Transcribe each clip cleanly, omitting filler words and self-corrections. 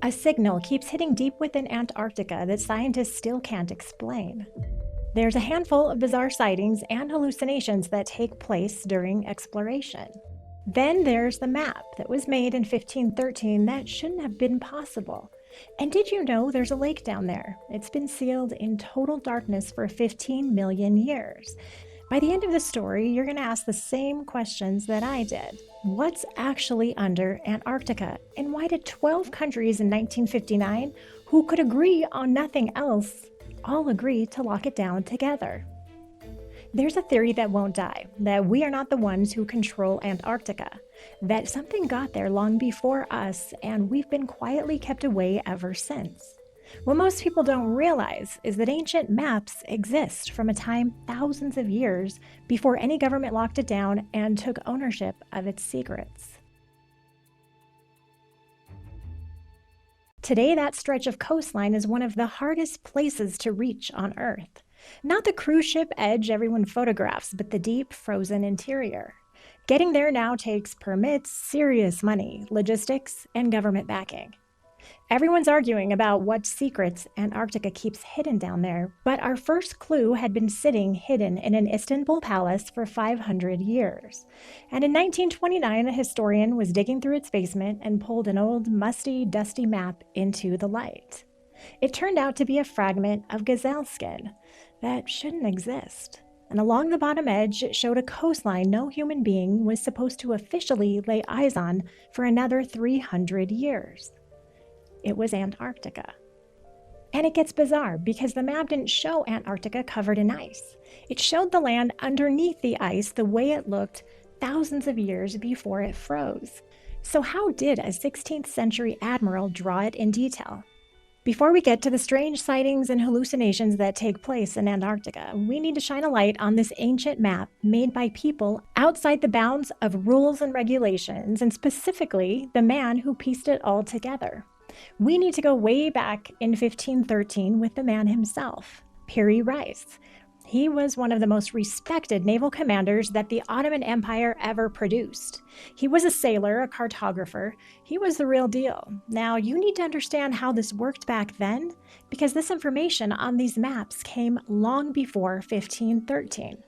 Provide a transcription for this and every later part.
A signal keeps hitting deep within Antarctica that scientists still can't explain. There's a handful of bizarre sightings and hallucinations that take place during exploration. Then there's the map that was made in 1513 that shouldn't have been possible. And did you know there's a lake down there? It's been sealed in total darkness for 15 million years. By the end of the story, you're going to ask the same questions that I did. What's actually under Antarctica? And why did 12 countries in 1959, who could agree on nothing else, all agree to lock it down together? There's a theory that won't die, that we are not the ones who control Antarctica, that something got there long before us and we've been quietly kept away ever since. What most people don't realize is that ancient maps exist from a time thousands of years before any government locked it down and took ownership of its secrets. Today, that stretch of coastline is one of the hardest places to reach on Earth. Not the cruise ship edge everyone photographs, but the deep, frozen interior. Getting there now takes permits, serious money, logistics, and government backing. Everyone's arguing about what secrets Antarctica keeps hidden down there, but our first clue had been sitting hidden in an Istanbul palace for 500 years. And in 1929, a historian was digging through its basement and pulled an old, musty, dusty map into the light. It turned out to be a fragment of gazelle skin that shouldn't exist. And along the bottom edge, it showed a coastline no human being was supposed to officially lay eyes on for another 300 years. It was Antarctica. And it gets bizarre because the map didn't show Antarctica covered in ice. It showed the land underneath the ice the way it looked thousands of years before it froze. So how did a 16th century admiral draw it in detail? Before we get to the strange sightings and hallucinations that take place in Antarctica, we need to shine a light on this ancient map made by people outside the bounds of rules and regulations, and specifically the man who pieced it all together. We need to go way back in 1513 with the man himself, Piri Reis. He was one of the most respected naval commanders that the Ottoman Empire ever produced. He was a sailor, a cartographer. He was the real deal. Now, you need to understand how this worked back then, because this information on these maps came long before 1513.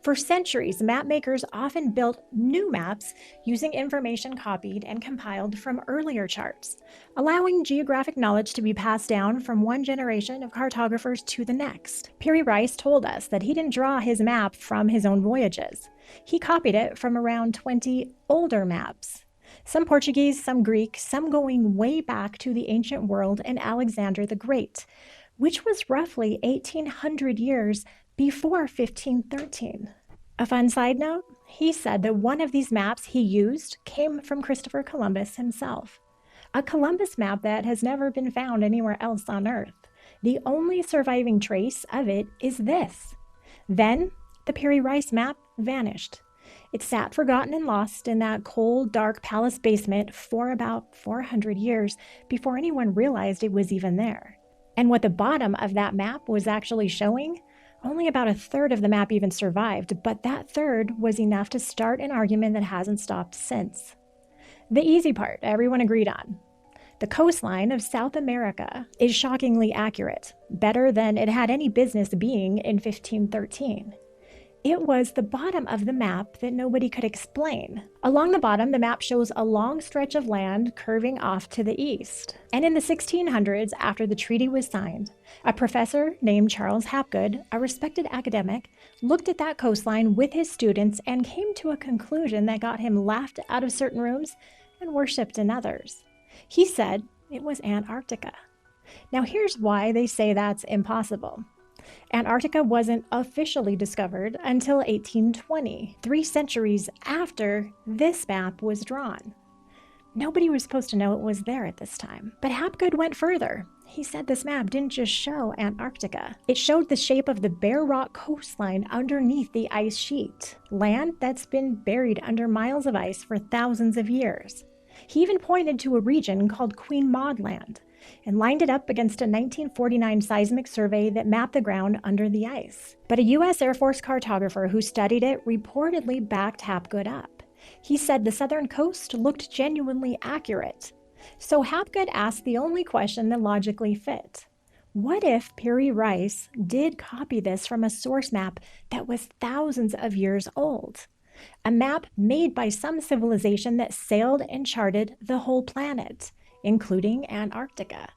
For centuries, map makers often built new maps using information copied and compiled from earlier charts, allowing geographic knowledge to be passed down from one generation of cartographers to the next. Piri Reis told us that he didn't draw his map from his own voyages. He copied it from around 20 older maps. Some Portuguese, some Greek, some going way back to the ancient world and Alexander the Great, which was roughly 1800 years before 1513. A fun side note, he said that one of these maps he used came from Christopher Columbus himself. A Columbus map that has never been found anywhere else on Earth. The only surviving trace of it is this. Then, the Piri Reis map vanished. It sat forgotten and lost in that cold, dark palace basement for about 400 years before anyone realized it was even there. And what the bottom of that map was actually showing, only about a third of the map even survived, but that third was enough to start an argument that hasn't stopped since. The easy part, everyone agreed on. The coastline of South America is shockingly accurate, better than it had any business being in 1513. It was the bottom of the map that nobody could explain. Along the bottom, the map shows a long stretch of land curving off to the east. And in the 1600s, after the treaty was signed, a professor named Charles Hapgood, a respected academic, looked at that coastline with his students and came to a conclusion that got him laughed out of certain rooms and worshipped in others. He said it was Antarctica. Now here's why they say that's impossible. Antarctica wasn't officially discovered until 1820, 3 centuries after this map was drawn. Nobody was supposed to know it was there at this time. But Hapgood went further. He said this map didn't just show Antarctica. It showed the shape of the bare rock coastline underneath the ice sheet, land that's been buried under miles of ice for thousands of years. He even pointed to a region called Queen Maud Land and lined it up against a 1949 seismic survey that mapped the ground under the ice. But a U.S. Air Force cartographer who studied it reportedly backed Hapgood up. He said the southern coast looked genuinely accurate. So Hapgood asked the only question that logically fit. What if Piri Reis did copy this from a source map that was thousands of years old? A map made by some civilization that sailed and charted the whole planet, including Antarctica,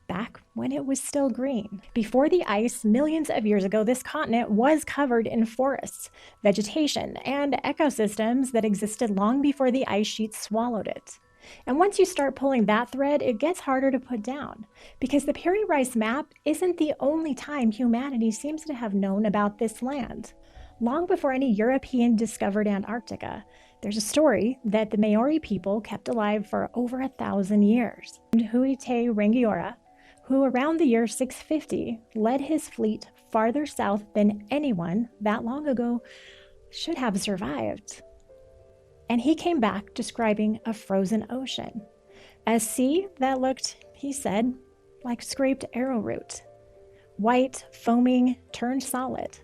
back when it was still green. Before the ice, millions of years ago, this continent was covered in forests, vegetation, and ecosystems that existed long before the ice sheet swallowed it. And once you start pulling that thread, it gets harder to put down, because the Piri Reis map isn't the only time humanity seems to have known about this land. Long before any European discovered Antarctica, there's a story that the Maori people kept alive for over 1,000 years. Huite Rangiora, who around the year 650 led his fleet farther south than anyone that long ago should have survived. And he came back describing a frozen ocean, a sea that looked, he said, like scraped arrowroot, white, foaming, turned solid,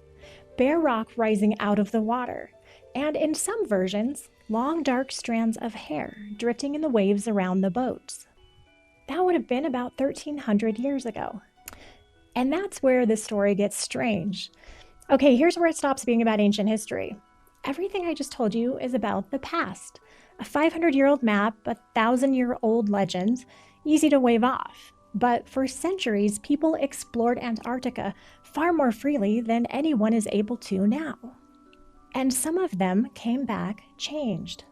bare rock rising out of the water, and in some versions, long dark strands of hair drifting in the waves around the boats. That would have been about 1,300 years ago. And that's where this story gets strange. Okay, here's where it stops being about ancient history. Everything I just told you is about the past. A 500-year-old map, a 1,000-year-old legend, easy to wave off. But for centuries, people explored Antarctica far more freely than anyone is able to now. And some of them came back changed.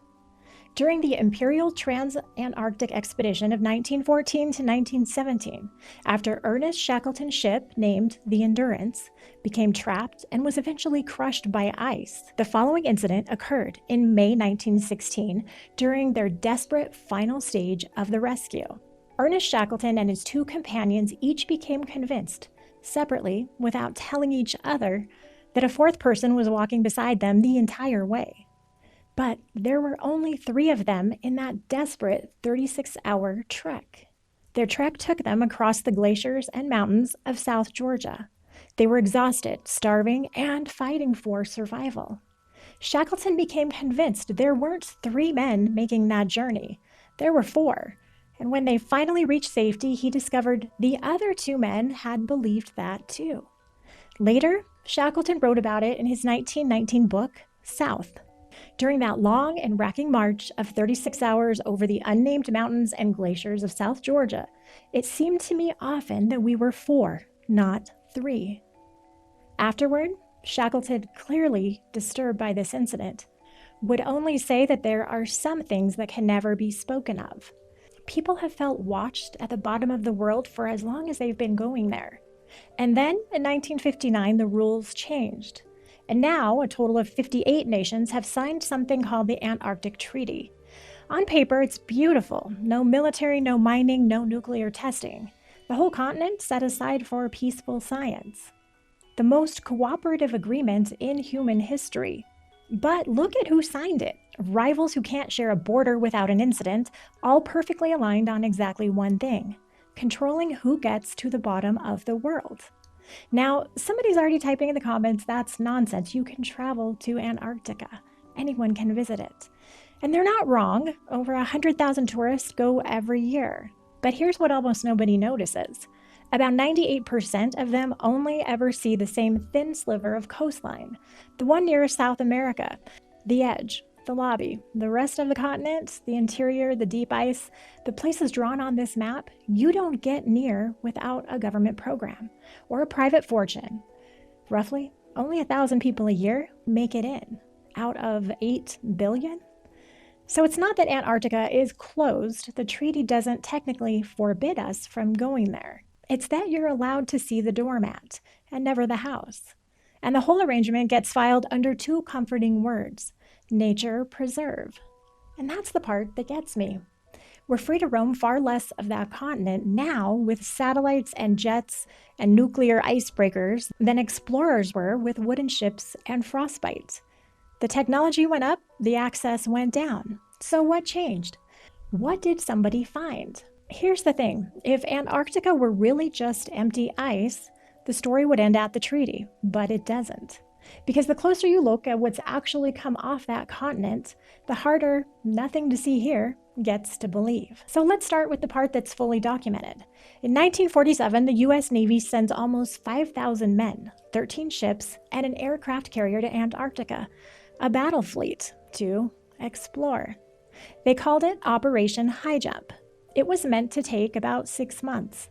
During the Imperial Trans-Antarctic Expedition of 1914 to 1917, after Ernest Shackleton's ship, named the Endurance, became trapped and was eventually crushed by ice, the following incident occurred in May 1916 during their desperate final stage of the rescue. Ernest Shackleton and his two companions each became convinced, separately, without telling each other, that a fourth person was walking beside them the entire way. But there were only 3 of them in that desperate 36-hour trek. Their trek took them across the glaciers and mountains of South Georgia. They were exhausted, starving, and fighting for survival. Shackleton became convinced there weren't 3 men making that journey. There were 4. And when they finally reached safety, he discovered the other 2 men had believed that too. Later, Shackleton wrote about it in his 1919 book, South. During that long and racking march of 36 hours over the unnamed mountains and glaciers of South Georgia, it seemed to me often that we were 4, not 3. Afterward, Shackleton, clearly disturbed by this incident, would only say that there are some things that can never be spoken of. People have felt watched at the bottom of the world for as long as they've been going there. And then, in 1959, the rules changed. And now, a total of 58 nations have signed something called the Antarctic Treaty. On paper, it's beautiful. No military, no mining, no nuclear testing. The whole continent set aside for peaceful science. The most cooperative agreement in human history. But look at who signed it. Rivals who can't share a border without an incident, all perfectly aligned on exactly one thing: controlling who gets to the bottom of the world. Now, somebody's already typing in the comments, that's nonsense. You can travel to Antarctica. Anyone can visit it. And they're not wrong. Over 100,000 tourists go every year. But here's what almost nobody notices. About 98% of them only ever see the same thin sliver of coastline, the one nearest South America, the edge, the lobby. The rest of the continent, the interior, the deep ice, the places drawn on this map, you don't get near without a government program or a private fortune. Roughly, only 1,000 people a year make it in, out of 8 billion. So it's not that Antarctica is closed. The treaty doesn't technically forbid us from going there. It's that you're allowed to see the doormat and never the house. And the whole arrangement gets filed under 2 comforting words: nature preserve. And that's the part that gets me. We're free to roam far less of that continent now with satellites and jets and nuclear icebreakers than explorers were with wooden ships and frostbite. The technology went up, the access went down. So what changed? What did somebody find? Here's the thing. If Antarctica were really just empty ice, the story would end at the treaty, but it doesn't. Because the closer you look at what's actually come off that continent, the harder nothing to see here gets to believe. So let's start with the part that's fully documented. In 1947, the US Navy sends almost 5,000 men, 13 ships, and an aircraft carrier to Antarctica, a battle fleet, to explore. They called it Operation High Jump. It was meant to take about 6 months.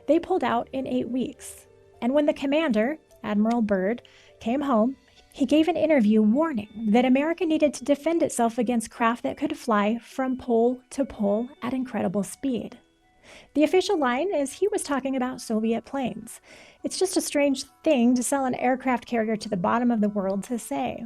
They pulled out in 8 weeks. And when the commander, Admiral Byrd, came home, he gave an interview warning that America needed to defend itself against craft that could fly from pole to pole at incredible speed. The official line is he was talking about Soviet planes. It's just a strange thing to sell an aircraft carrier to the bottom of the world to say.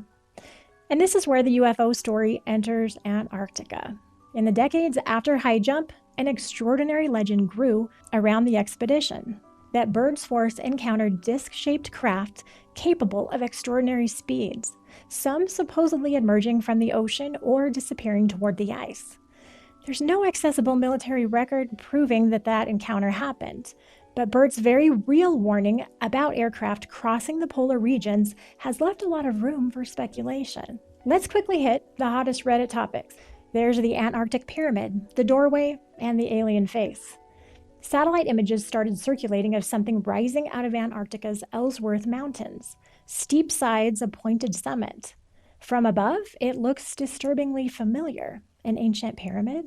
And this is where the UFO story enters Antarctica. In the decades after High Jump, an extraordinary legend grew around the expedition that Byrd's force encountered disc-shaped craft capable of extraordinary speeds, some supposedly emerging from the ocean or disappearing toward the ice. There's no accessible military record proving that encounter happened, but Byrd's very real warning about aircraft crossing the polar regions has left a lot of room for speculation. Let's quickly hit the hottest Reddit topics. There's the Antarctic Pyramid, the doorway, and the alien face. Satellite images started circulating of something rising out of Antarctica's Ellsworth Mountains, steep sides, a pointed summit. From above, it looks disturbingly familiar. An ancient pyramid?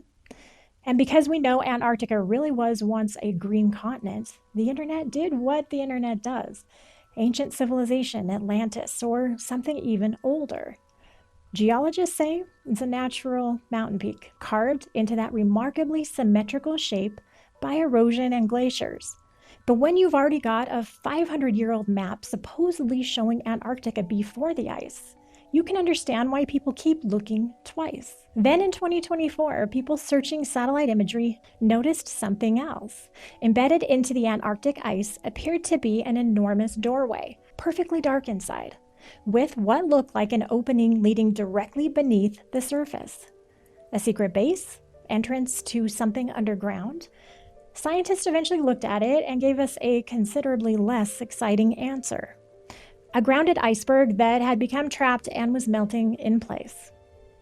And because we know Antarctica really was once a green continent, the internet did what the internet does. Ancient civilization, Atlantis, or something even older. Geologists say it's a natural mountain peak, carved into that remarkably symmetrical shape by erosion and glaciers. But when you've already got a 500-year-old map supposedly showing Antarctica before the ice, you can understand why people keep looking twice. Then in 2024, people searching satellite imagery noticed something else. Embedded into the Antarctic ice appeared to be an enormous doorway, perfectly dark inside, with what looked like an opening leading directly beneath the surface. A secret base? Entrance to something underground? Scientists eventually looked at it and gave us a considerably less exciting answer. A grounded iceberg that had become trapped and was melting in place.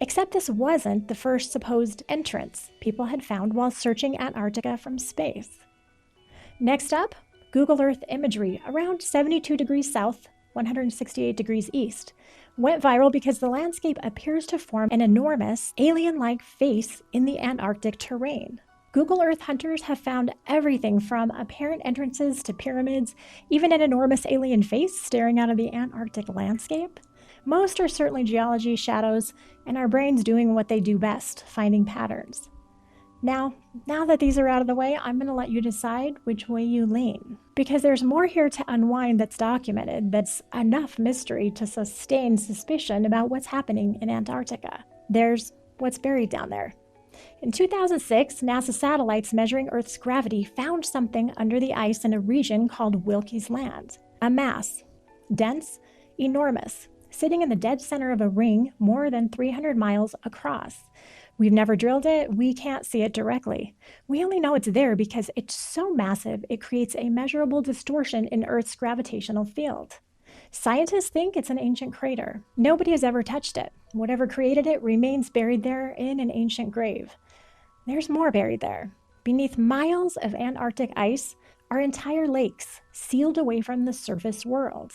Except this wasn't the first supposed entrance people had found while searching Antarctica from space. Next up, Google Earth imagery around 72 degrees south, 168 degrees east, went viral because the landscape appears to form an enormous, alien-like face in the Antarctic terrain. Google Earth hunters have found everything from apparent entrances to pyramids, even an enormous alien face staring out of the Antarctic landscape. Most are certainly geology, shadows, and our brains doing what they do best, finding patterns. Now that these are out of the way, I'm going to let you decide which way you lean. Because there's more here to unwind that's documented, that's enough mystery to sustain suspicion about what's happening in Antarctica. There's what's buried down there. In 2006, NASA satellites measuring Earth's gravity found something under the ice in a region called Wilkes Land. A mass, dense, enormous, sitting in the dead center of a ring more than 300 miles across. We've never drilled it, we can't see it directly. We only know it's there because it's so massive it creates a measurable distortion in Earth's gravitational field. Scientists think it's an ancient crater. Nobody has ever touched it. Whatever created it remains buried there in an ancient grave. There's more buried there. Beneath miles of Antarctic ice are entire lakes sealed away from the surface world.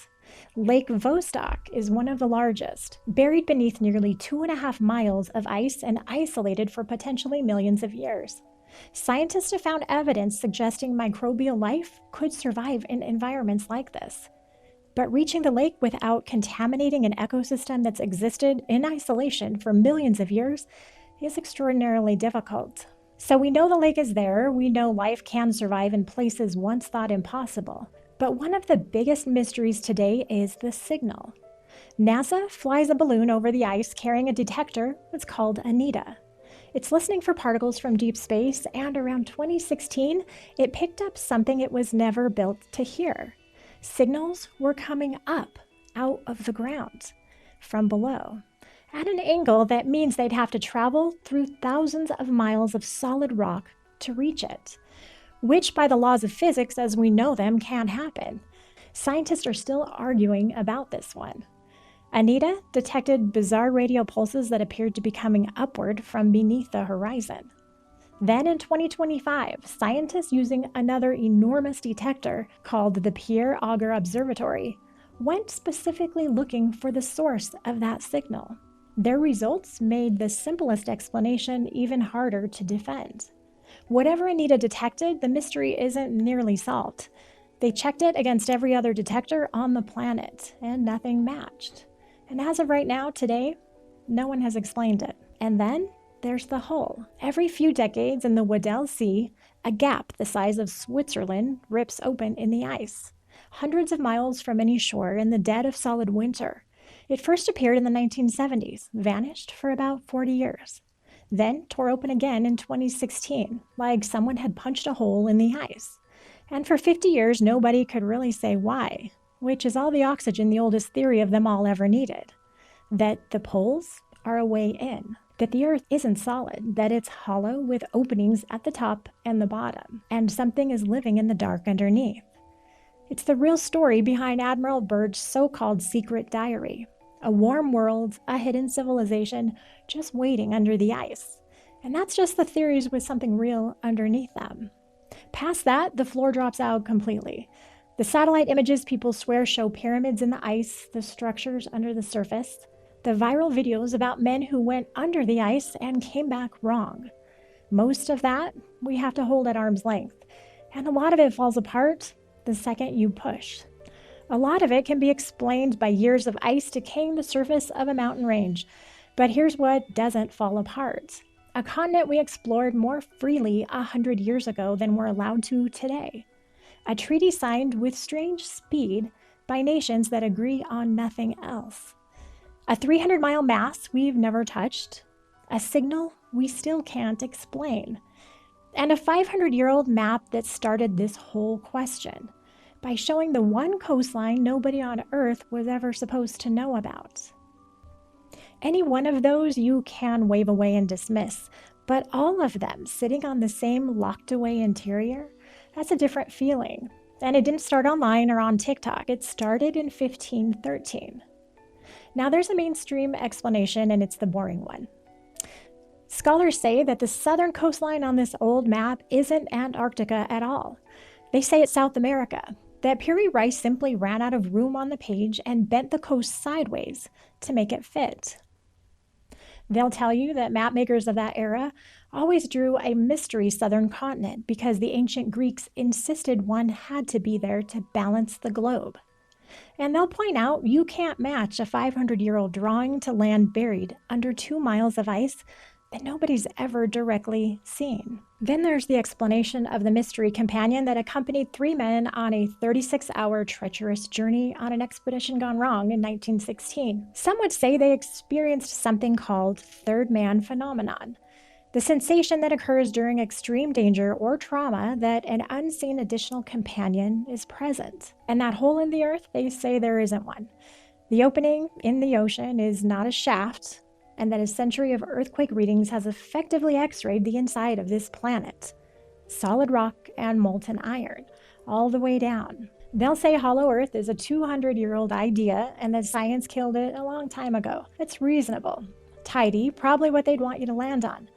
Lake Vostok is one of the largest, buried beneath nearly 2.5 miles of ice and isolated for potentially millions of years. Scientists have found evidence suggesting microbial life could survive in environments like this. But reaching the lake without contaminating an ecosystem that's existed in isolation for millions of years is extraordinarily difficult. So we know the lake is there, we know life can survive in places once thought impossible. But one of the biggest mysteries today is the signal. NASA flies a balloon over the ice carrying a detector that's called ANITA. It's listening for particles from deep space, and around 2016, it picked up something it was never built to hear. Signals were coming up out of the ground from below at an angle that means they'd have to travel through thousands of miles of solid rock to reach it, which by the laws of physics as we know them can't happen. Scientists are still arguing about this one. Anita detected bizarre radio pulses that appeared to be coming upward from beneath the horizon. Then in 2025, scientists using another enormous detector called the Piri Reis Observatory went specifically looking for the source of that signal. Their results made the simplest explanation even harder to defend. Whatever Anita detected, the mystery isn't nearly solved. They checked it against every other detector on the planet, and nothing matched. And as of right now, today, no one has explained it. And then there's the hole. Every few decades in the Weddell Sea, a gap the size of Switzerland rips open in the ice, hundreds of miles from any shore in the dead of solid winter. It first appeared in the 1970s, vanished for about 40 years, then tore open again in 2016, like someone had punched a hole in the ice. And for 50 years, nobody could really say why, which is all the oxygen the oldest theory of them all ever needed. That the poles are a way in, that the Earth isn't solid, that it's hollow with openings at the top and the bottom, and something is living in the dark underneath. It's the real story behind Admiral Byrd's so-called secret diary. A warm world, a hidden civilization, just waiting under the ice. And that's just the theories with something real underneath them. Past that, the floor drops out completely. The satellite images people swear show pyramids in the ice, the structures under the surface. The viral videos about men who went under the ice and came back wrong. Most of that we have to hold at arm's length. And a lot of it falls apart the second you push. A lot of it can be explained by years of ice decaying the surface of a mountain range. But here's what doesn't fall apart. A continent we explored more freely 100 years ago than we're allowed to today. A treaty signed with strange speed by nations that agree on nothing else. A 300-mile mass we've never touched. A signal we still can't explain. And a 500-year-old map that started this whole question by showing the one coastline nobody on Earth was ever supposed to know about. Any one of those you can wave away and dismiss, but all of them sitting on the same locked-away interior, that's a different feeling. And it didn't start online or on TikTok. It started in 1513. Now there's a mainstream explanation, and it's the boring one. Scholars say that the southern coastline on this old map isn't Antarctica at all. They say it's South America, that Piri Reis simply ran out of room on the page and bent the coast sideways to make it fit. They'll tell you that map makers of that era always drew a mystery southern continent because the ancient Greeks insisted one had to be there to balance the globe. And they'll point out you can't match a 500-year-old drawing to land buried under 2 miles of ice that nobody's ever directly seen. Then there's the explanation of the mystery companion that accompanied 3 men on a 36-hour treacherous journey on an expedition gone wrong in 1916. Some would say they experienced something called third man phenomenon, the sensation that occurs during extreme danger or trauma that an unseen additional companion is present. And that hole in the earth, they say there isn't one. The opening in the ocean is not a shaft, and that a century of earthquake readings has effectively x-rayed the inside of this planet. Solid rock and molten iron, all the way down. They'll say hollow earth is a 200-year-old idea and that science killed it a long time ago. It's reasonable, tidy, probably what they'd want you to land on.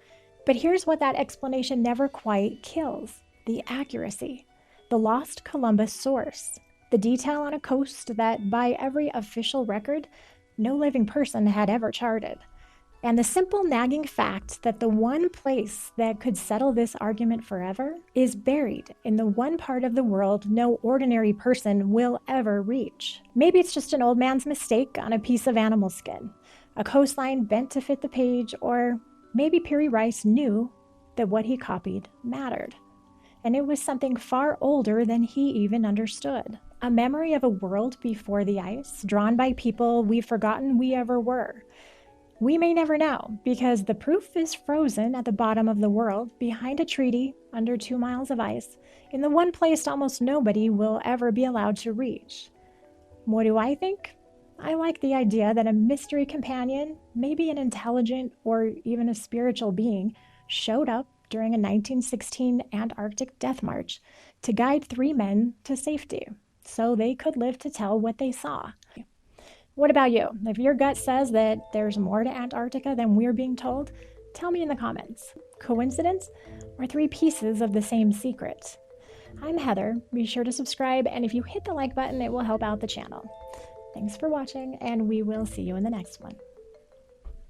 But here's what that explanation never quite kills: the accuracy, the lost Columbus source, the detail on a coast that, by every official record, no living person had ever charted. And the simple nagging fact that the one place that could settle this argument forever is buried in the one part of the world no ordinary person will ever reach. Maybe it's just an old man's mistake on a piece of animal skin, a coastline bent to fit the page, or maybe Piri Reis knew that what he copied mattered. And it was something far older than he even understood. A memory of a world before the ice, drawn by people we've forgotten we ever were. We may never know, because the proof is frozen at the bottom of the world, behind a treaty, under 2 miles of ice, in the one place almost nobody will ever be allowed to reach. What do I think? I like the idea that a mystery companion, maybe an intelligent or even a spiritual being, showed up during a 1916 Antarctic death march to guide 3 men to safety, so they could live to tell what they saw. What about you? If your gut says that there's more to Antarctica than we're being told, tell me in the comments. Coincidence or three pieces of the same secret? I'm Heather. Be sure to subscribe, and if you hit the like button, it will help out the channel. Thanks for watching, and we will see you in the next one.